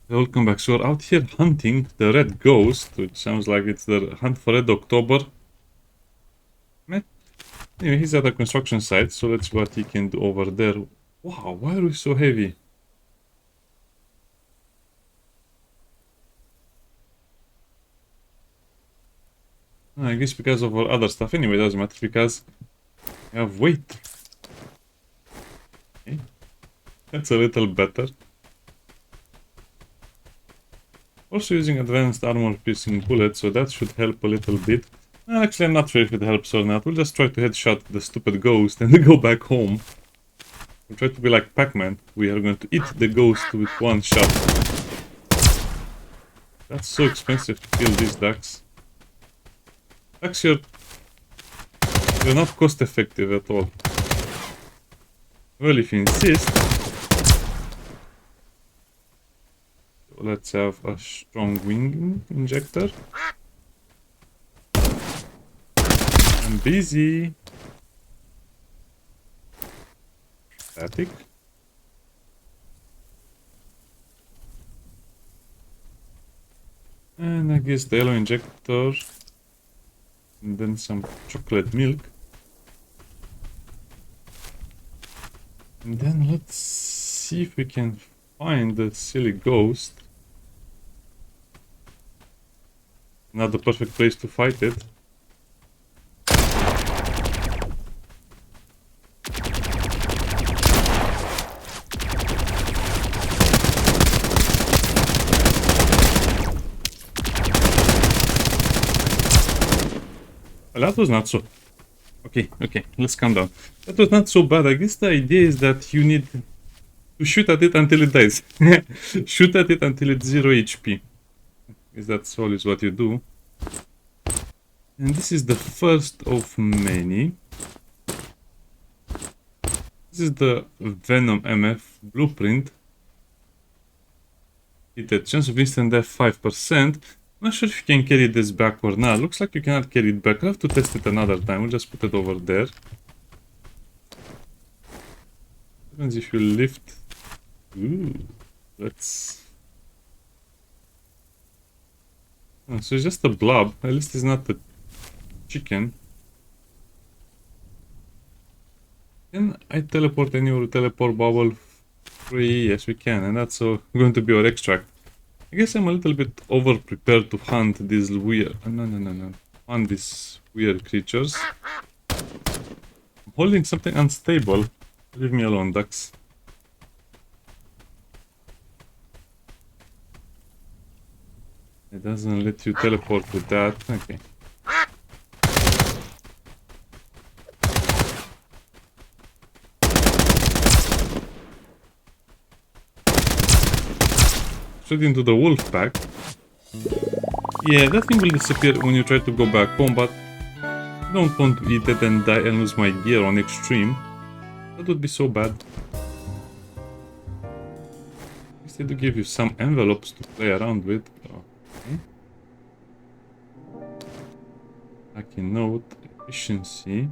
Welcome back. So we're out here hunting the red ghost, which sounds like it's the hunt for Red October. Meh. Anyway, he's at a construction site, so let's see what he can do over there. Wow, why are we so heavy? I guess because of our other stuff. Anyway, doesn't matter because we have weight. Okay. That's a little better. Also using advanced armor piercing bullets, so that should help a little bit. Actually, I'm not sure if it helps or not. We'll just try to headshot the stupid ghost and go back home. We'll try to be like Pac-Man. We are going to eat the ghost with one shot. That's so expensive to kill these ducks. Ducks, you're not cost effective at all. Well, if you insist. Let's have a strong wing injector. I'm busy. Static. And I guess the yellow injector. And then some chocolate milk. And then let's see if we can find the silly ghost. Not the perfect place to fight it. Well, that was not so... Okay, let's calm down. That was not so bad. I guess the idea is that you need to shoot at it until it dies. Shoot at it until it's 0 HP. Because that's always what you do. And this is the first of many. This is the Venom MF blueprint. It a chance of instant death 5%. Not sure if you can carry this back or not. Looks like you cannot carry it back. I'll have to test it another time. We'll just put it over there. What happens if you lift? Ooh, let's... Oh, so it's just a blob. At least it's not a chicken. Can I teleport anywhere? Teleport bubble free? Yes, we can. And that's going to be our extract. I guess I'm a little bit over prepared to hunt these weird... No. Hunt these weird creatures. I'm holding something unstable. Leave me alone, ducks. It doesn't let you teleport with that. Okay. Straight into the wolf pack. Yeah, that thing will disappear when you try to go back home, but I don't want to eat it and die and lose my gear on extreme. That would be so bad. Instead to give you some envelopes to play around with. Okay. Lucky note, efficiency.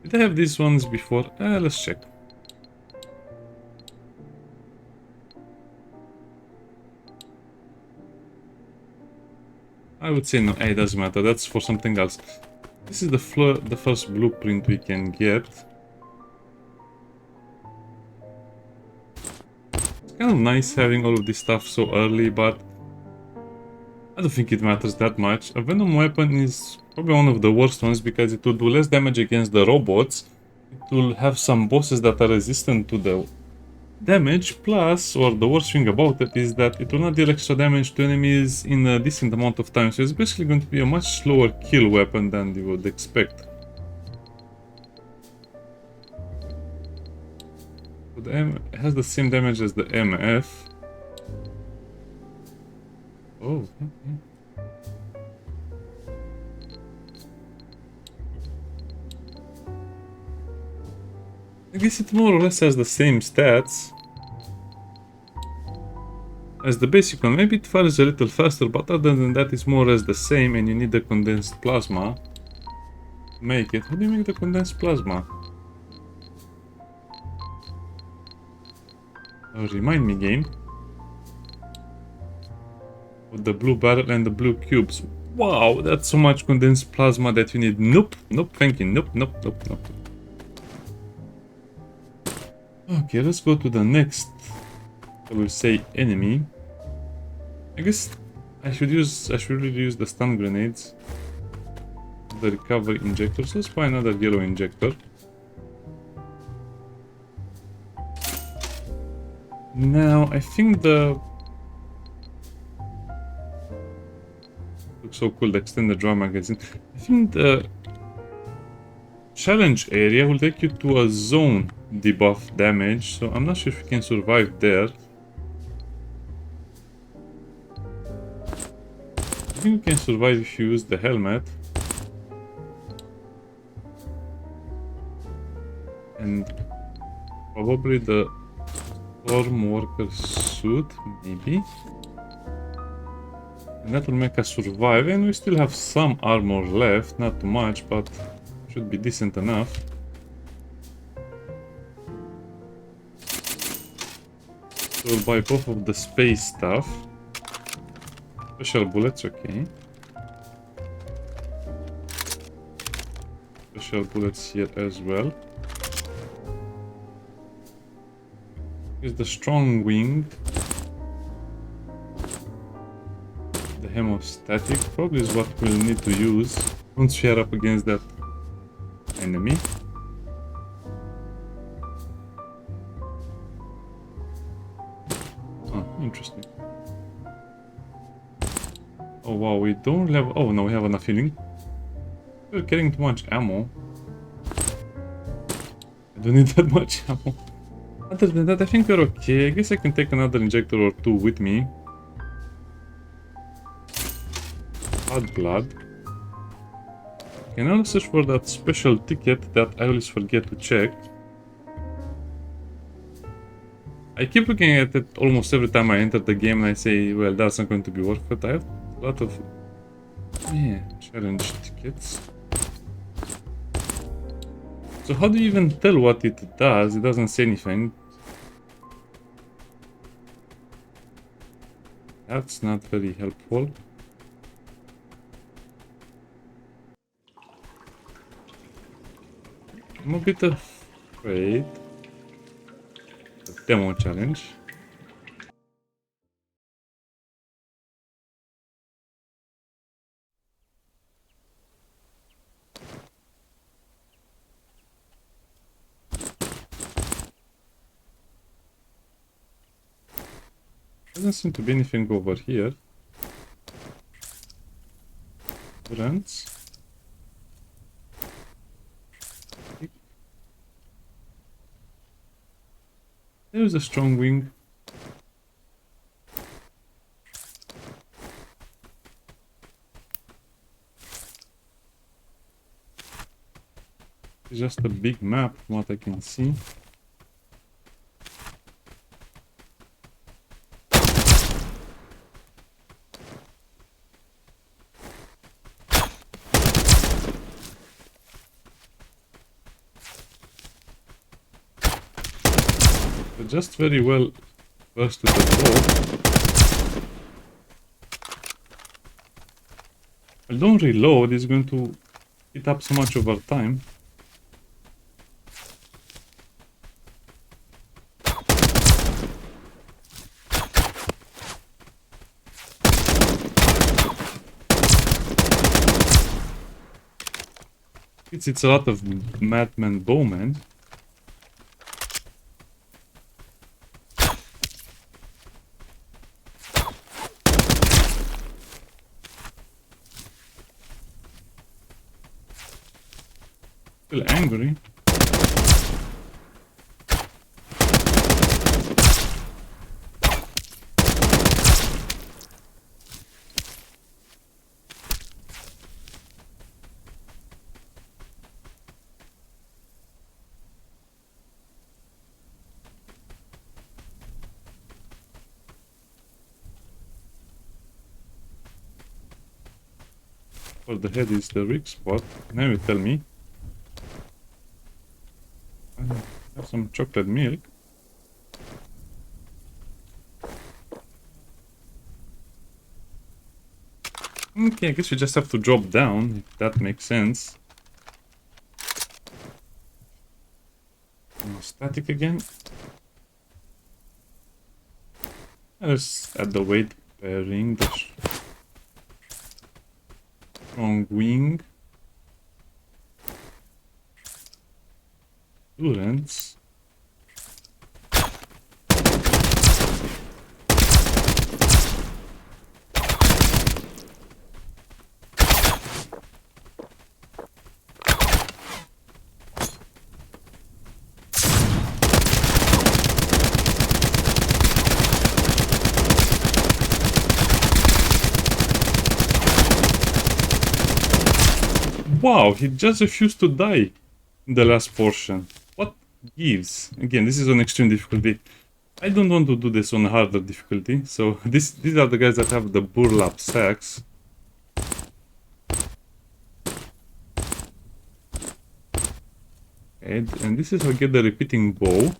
Did I have these ones before? Let's check. I would say no, it doesn't matter, that's for something else. This is the first blueprint we can get. It's kind of nice having all of this stuff so early, but I don't think it matters that much. A Venom weapon is probably one of the worst ones because it will do less damage against the robots. It will have some bosses that are resistant to the damage, plus, or the worst thing about it is that it will not deal extra damage to enemies in a decent amount of time, so it's basically going to be a much slower kill weapon than you would expect. But it has the same damage as the MF. Oh, okay. I guess it more or less has the same stats as the basic one. Maybe it fires a little faster, but other than that it's more or less the same, and you need the condensed plasma to make it. How do you make the condensed plasma? Remind me, game. With the blue barrel and the blue cubes. Wow, that's so much condensed plasma that you need. Nope, nope, thank you. Nope, nope, nope, nope. Okay, let's go to the next, I will say, enemy. I guess I should really use the stun grenades. The recovery injector. So let's buy another yellow injector. Now, I think the... Looks so cool, the extended draw magazine. I think the challenge area will take you to a zone debuff damage, so I'm not sure if you can survive there. I think you can survive if you use the helmet. And probably the storm worker suit, maybe. And that will make us survive, and we still have some armor left, not too much, but should be decent enough. So we'll buy both of the space stuff. Special bullets, okay. Special bullets here as well. Here's the strong wing. The hemostatic probably is what we'll need to use once we are up against that enemy. Oh, interesting. Oh wow, we don't have... Oh no, we have enough healing. We're carrying too much ammo. I don't need that much ammo. Other than that, I think we're okay. I guess I can take another injector or two with me. Hot blood. Okay, now let's search for that special ticket that I always forget to check. I keep looking at it almost every time I enter the game and I say, well, that's not going to be worth it. I have a lot of challenge tickets. So how do you even tell what it does? It doesn't say anything. That's not very helpful. I'm a bit afraid. The demo challenge. Doesn't seem to be anything over here. Grants. There's a strong wing. It's just a big map from what I can see. Just very well bursted the door. I don't reload, it's going to eat up so much over time. It's a lot of madman bowmen. Still angry. For the head is the weak spot. Now you tell me. I have some chocolate milk. Okay, I guess you just have to drop down, if that makes sense. Static again. Let's add the weight bearing, the strong wing. Endurance. Wow, he just refused to die in the last portion. What gives? Again, this is on extreme difficulty. I don't want to do this on harder difficulty. So these are the guys that have the burlap sacks. And this is how I get the repeating bow.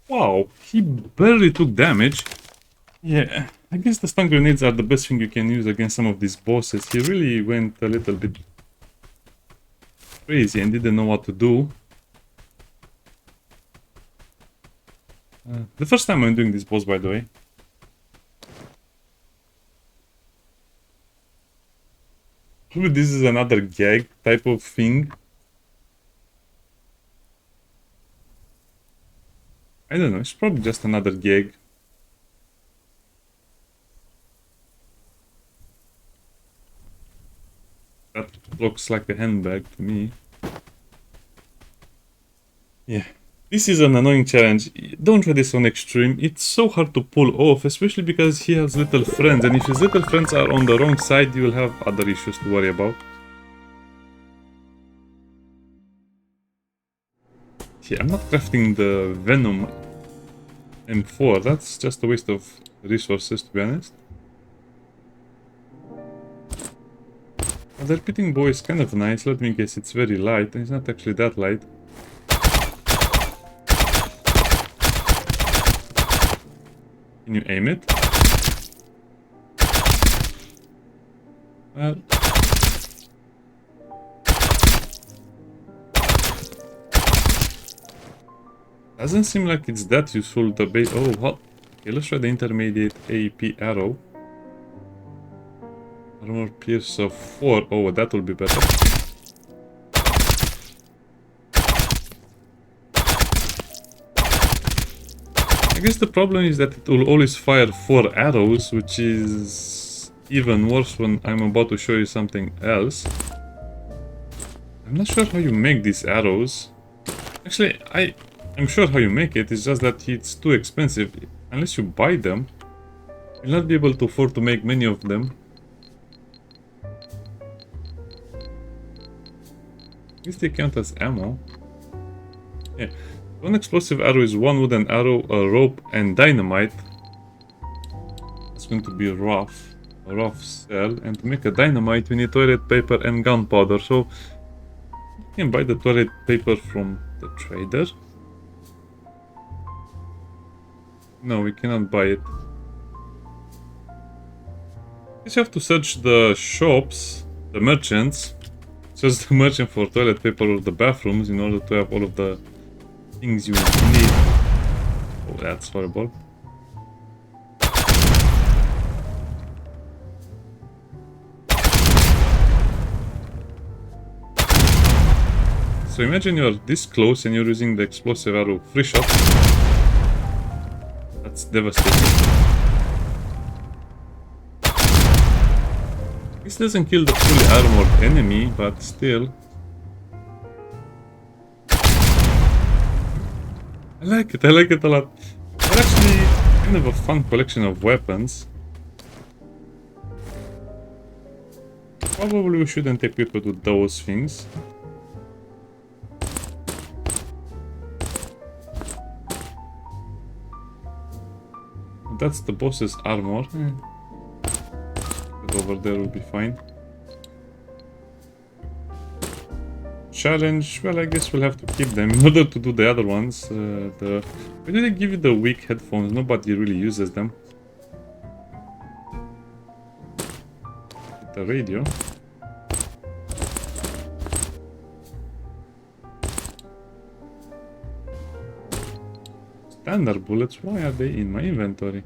Wow, he barely took damage. Yeah, I guess the stun grenades are the best thing you can use against some of these bosses. He really went a little bit crazy and didn't know what to do. The first time I'm doing this boss, by the way. Maybe this is another gag type of thing. I don't know, it's probably just another gag. That looks like a handbag to me. Yeah. This is an annoying challenge. Don't try this on extreme. It's so hard to pull off, especially because he has little friends. And if his little friends are on the wrong side, you will have other issues to worry about. Yeah, I'm not crafting the Venom M4. That's just a waste of resources, to be honest. The repeating bow is kind of nice. Let me guess, it's very light. And it's not actually that light. Can you aim it? Well... doesn't seem like it's that useful, the base... oh, what? Okay, let's try the intermediate AP arrow. Armor pierce of 4. Oh, that will be better. I guess the problem is that it will always fire 4 arrows, which is even worse when I'm about to show you something else. I'm not sure how you make these arrows. Actually, I'm sure how you make it, it's just that it's too expensive. Unless you buy them, you'll not be able to afford to make many of them. At least they count as ammo. Yeah. One explosive arrow is one wooden arrow, a rope, and dynamite. It's going to be a rough sell. And to make a dynamite, we need toilet paper and gunpowder. So you can buy the toilet paper from the trader. No, we cannot buy it. You have to search the shops, the merchants. Search the merchant for toilet paper or the bathrooms in order to have all of the things you need. Oh, that's horrible. So imagine you're this close and you're using the explosive arrow free shot. That's devastating. This doesn't kill the fully armored enemy, but still. I like it a lot. They're actually kind of a fun collection of weapons. Probably we shouldn't equip it with those things. That's the boss's armor. Over there will be fine. Challenge, well, I guess we'll have to keep them in order to do the other ones. Why do they give you the weak headphones? Nobody really uses them. the radio. Standard bullets, why are they in my inventory?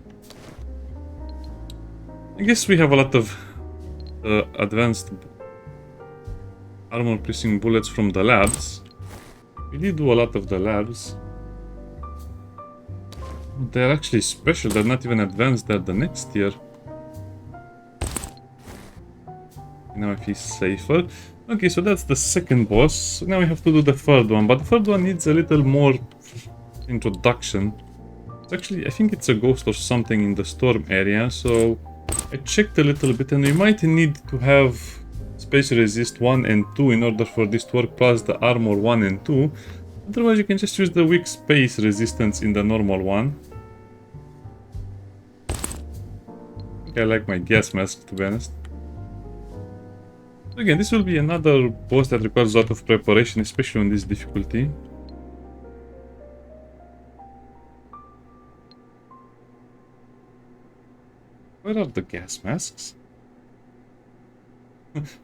I guess we have a lot of advanced armor piercing bullets from the labs. We did do a lot of the labs. They're actually special, they're not even advanced, they're the next tier. Now I feel safer. Okay, so that's the second boss. So now we have to do the third one, but the third one needs a little more introduction. It's actually, I think it's a ghost or something in the storm area, so I checked a little bit and we might need to have space resist 1 and 2 in order for this to work, plus the armor 1 and 2. Otherwise you can just use the weak space resistance in the normal one. I think I like my gas mask, to be honest. Again, this will be another boss that requires a lot of preparation, especially on this difficulty. Where are the gas masks?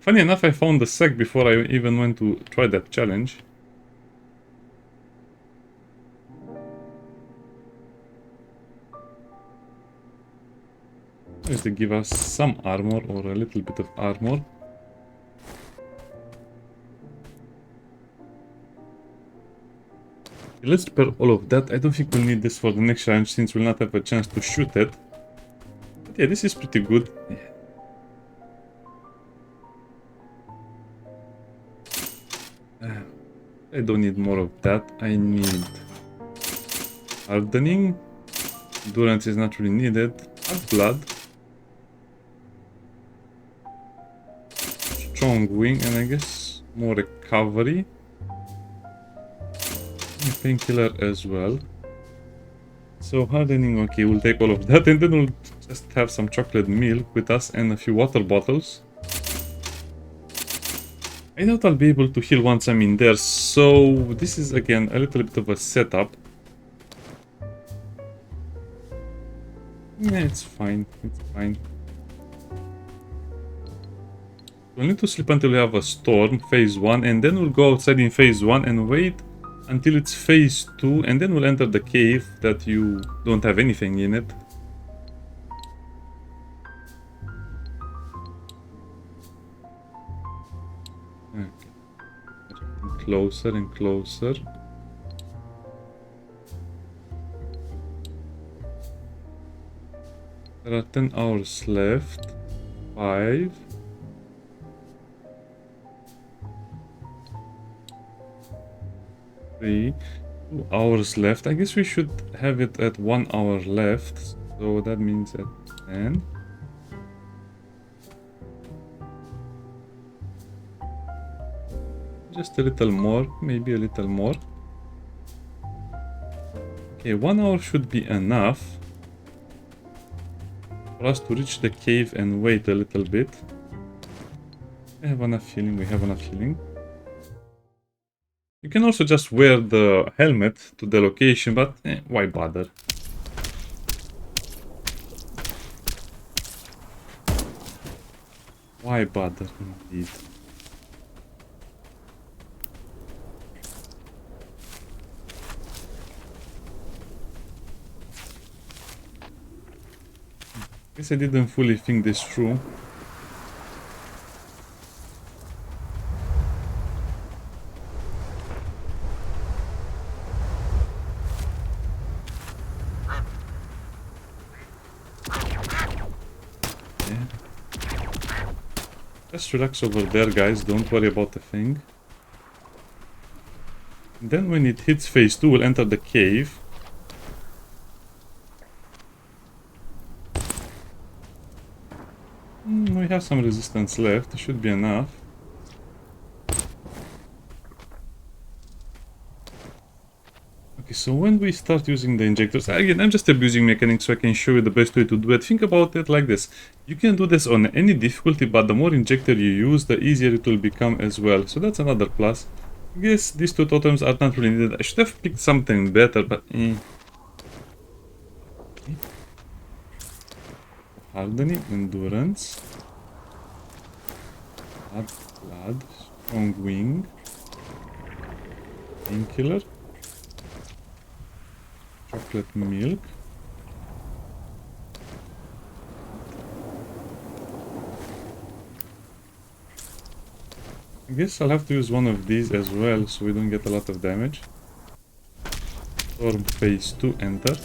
Funny enough, I found the sack before I even went to try that challenge. Just to give us some armor or a little bit of armor. Let's prepare all of that. I don't think we'll need this for the next challenge since we'll not have a chance to shoot it. But yeah, this is pretty good. I don't need more of that. I need hardening. Endurance is not really needed. Blood. Strong wing, and I guess more recovery. Painkiller as well. So hardening, okay, we'll take all of that and then we'll just have some chocolate milk with us and a few water bottles. I doubt I'll be able to heal once I'm in there, so this is again a little bit of a setup. Yeah, it's fine, it's fine. We'll need to sleep until we have a storm, phase 1, and then we'll go outside in phase 1 and wait until it's phase 2, and then we'll enter the cave that you don't have anything in it. Okay. Closer and closer. There are 10 hours left. 5. Three, 2 hours left. I guess we should have it at 1 hour left. So that means at 10. Just a little more, maybe a little more. Okay, 1 hour should be enough for us to reach the cave and wait a little bit. I have enough healing, we have enough healing. You can also just wear the helmet to the location, but why bother? Why bother, indeed? Guess I didn't fully think this through. Just relax over there, guys. Don't worry about the thing. Then when it hits phase 2, we'll enter the cave. We have some resistance left. It should be enough. Okay, so when we start using the injectors, again, I'm just abusing mechanics so I can show you the best way to do it. Think about it like this. You can do this on any difficulty, but the more injector you use, the easier it will become as well. So that's another plus. I guess these 2 totems are not really needed. I should have picked something better, but Hardening, endurance. Blood, strong wing, painkiller, chocolate milk. I guess I'll have to use one of these as well so we don't get a lot of damage. Storm phase 2, enter.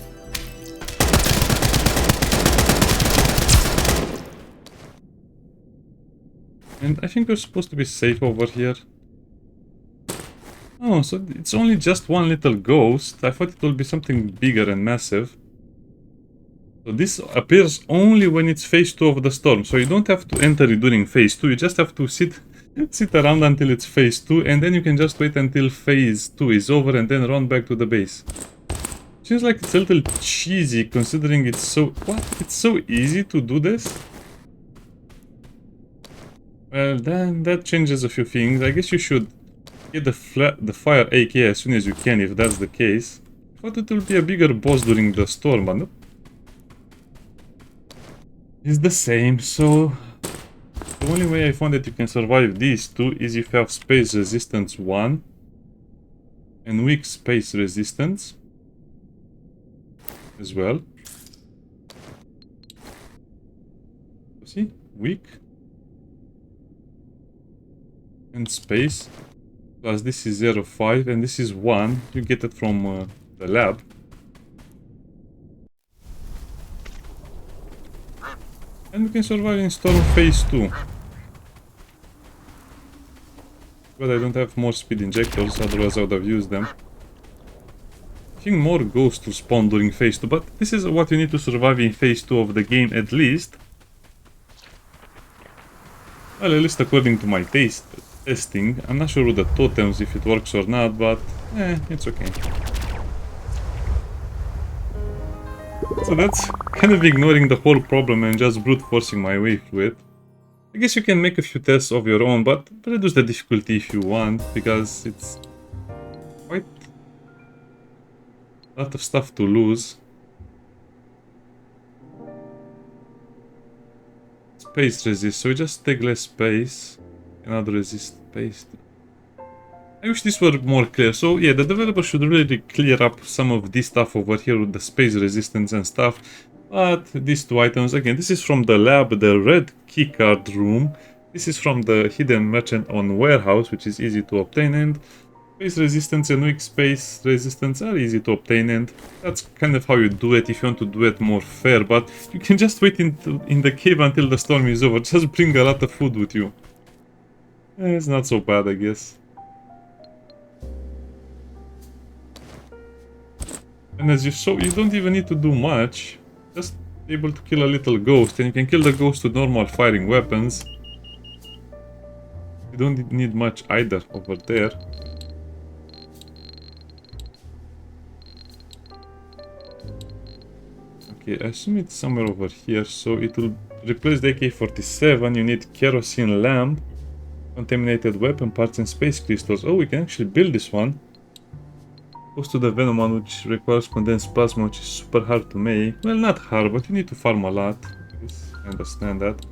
And I think we're supposed to be safe over here. Oh, so it's only just one little ghost. I thought it would be something bigger and massive. So this appears only when it's phase 2 of the storm. So you don't have to enter it during phase 2. You just have to sit around until it's phase 2. And then you can just wait until phase 2 is over and then run back to the base. Seems like it's a little cheesy considering it's so... What? It's so easy to do this? Well, then that changes a few things. I guess you should get the fire AK as soon as you can if that's the case. I thought it would be a bigger boss during the storm, but no. It's the same, so... The only way I found that you can survive these two is if you have space resistance 1 and weak space resistance as well. See? Weak and space. Plus this is 0.5 and this is 1. You get it from the lab. And we can survive in storm phase 2. But I don't have more speed injectors, otherwise I would have used them. I think more ghosts to spawn during phase 2, but this is what you need to survive in phase 2 of the game at least. Well, at least according to my testing. I'm not sure with the totems if it works or not, but it's okay. So that's kind of ignoring the whole problem and just brute forcing my way through it. I guess you can make a few tests of your own, but reduce the difficulty if you want, because it's quite a lot of stuff to lose. Space resist, so we just take less space. Another resist space. I wish this were more clear. So yeah, the developer should really clear up some of this stuff over here with the space resistance and stuff. But these two items, again, this is from the lab, the red keycard room. This is from the hidden merchant on warehouse, which is easy to obtain, and space resistance and weak space resistance are easy to obtain, and that's kind of how you do it if you want to do it more fair. But you can just wait in the cave until the storm is over. Just bring a lot of food with you. It's not so bad, I guess. And as you saw, you don't even need to do much. Just able to kill a little ghost, and you can kill the ghost with normal firing weapons. You don't need much either over there. Okay, I assume it's somewhere over here, so it will replace the AK-47. You need kerosene lamp, contaminated weapon parts, and space crystals. Oh, we can actually build this one. Goes to the Venom one, which requires condensed plasma, which is super hard to make. Well, not hard, but you need to farm a lot. I understand that.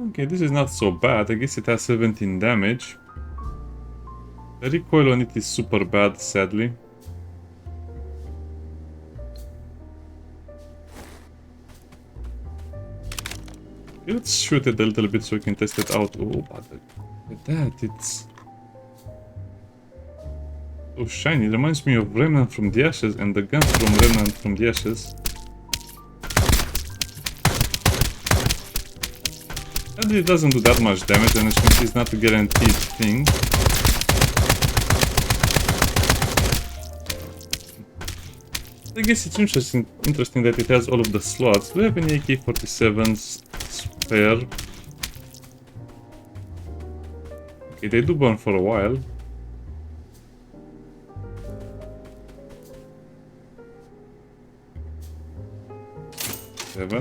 Okay, this is not so bad. I guess it has 17 damage. The recoil on it is super bad, sadly. Okay, let's shoot it a little bit so we can test it out. Oh, but at that, it's so shiny. It reminds me of Remnant from the Ashes and the gun from Remnant from the Ashes. And it doesn't do that much damage, and as you can see, it's not a guaranteed thing. I guess it's interesting that it has all of the slots. Do we have any AK-47s spare? Okay, they do burn for a while.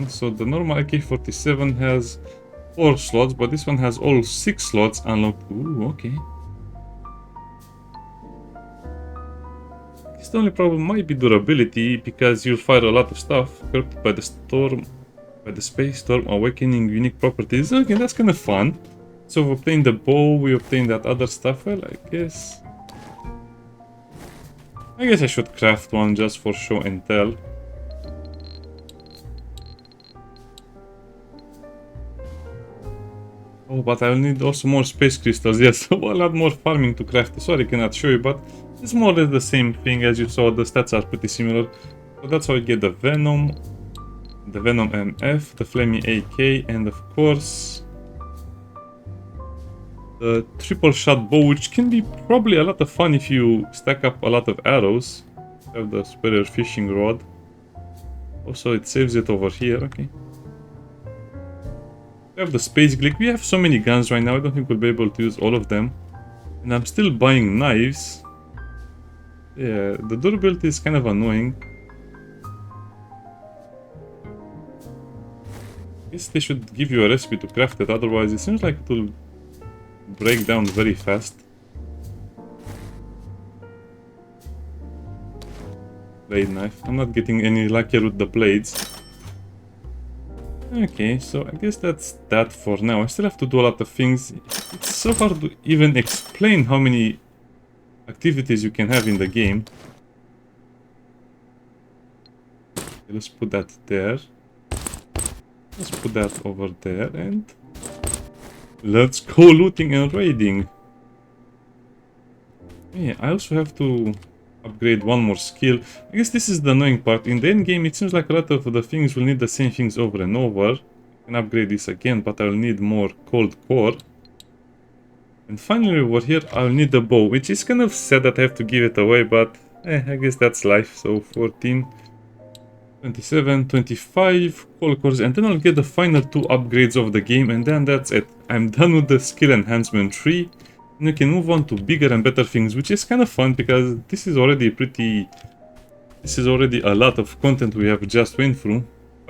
So the normal AK-47 has 4 slots, but this one has all 6 slots unlocked. Ooh, okay. The only problem might be durability, because you'll fire a lot of stuff corrupted by the storm. By the Space Storm, awakening unique properties. Okay, that's kind of fun. So we obtained the bow, we obtained that other stuff. Well, I guess I should craft one just for show and tell. Oh, but I'll need also more space crystals. Yes, a lot more farming to craft. Sorry, I cannot show you, but it's more or less the same thing as you saw. The stats are pretty similar. So that's how you get the Venom MF, the Flamey AK, and of course the triple shot bow, which can be probably a lot of fun if you stack up a lot of arrows. You have the superior fishing rod. Also, it saves it over here. Okay. We have the space glick. We have so many guns right now. I don't think we'll be able to use all of them. And I'm still buying knives. Yeah, the durability is kind of annoying. I guess they should give you a recipe to craft it, otherwise it seems like it will break down very fast. Blade knife. I'm not getting any luckier with the blades. Okay, so I guess that's that for now. I still have to do a lot of things. It's so hard to even explain how many activities you can have in the game. Okay, let's put that there. Let's put that over there and let's go looting and raiding. Yeah, I also have to upgrade one more skill. I guess this is the annoying part. In the end game, it seems like a lot of the things will need the same things over and over. I can upgrade this again, but I'll need more cold core. And finally over here, I'll need the bow, which is kind of sad that I have to give it away, but I guess that's life. So 14, 27, 25 cold cores, and then I'll get the final 2 upgrades of the game, and then that's it. I'm done with the skill enhancement tree. And we can move on to bigger and better things, which is kind of fun because this is already a lot of content we have just went through.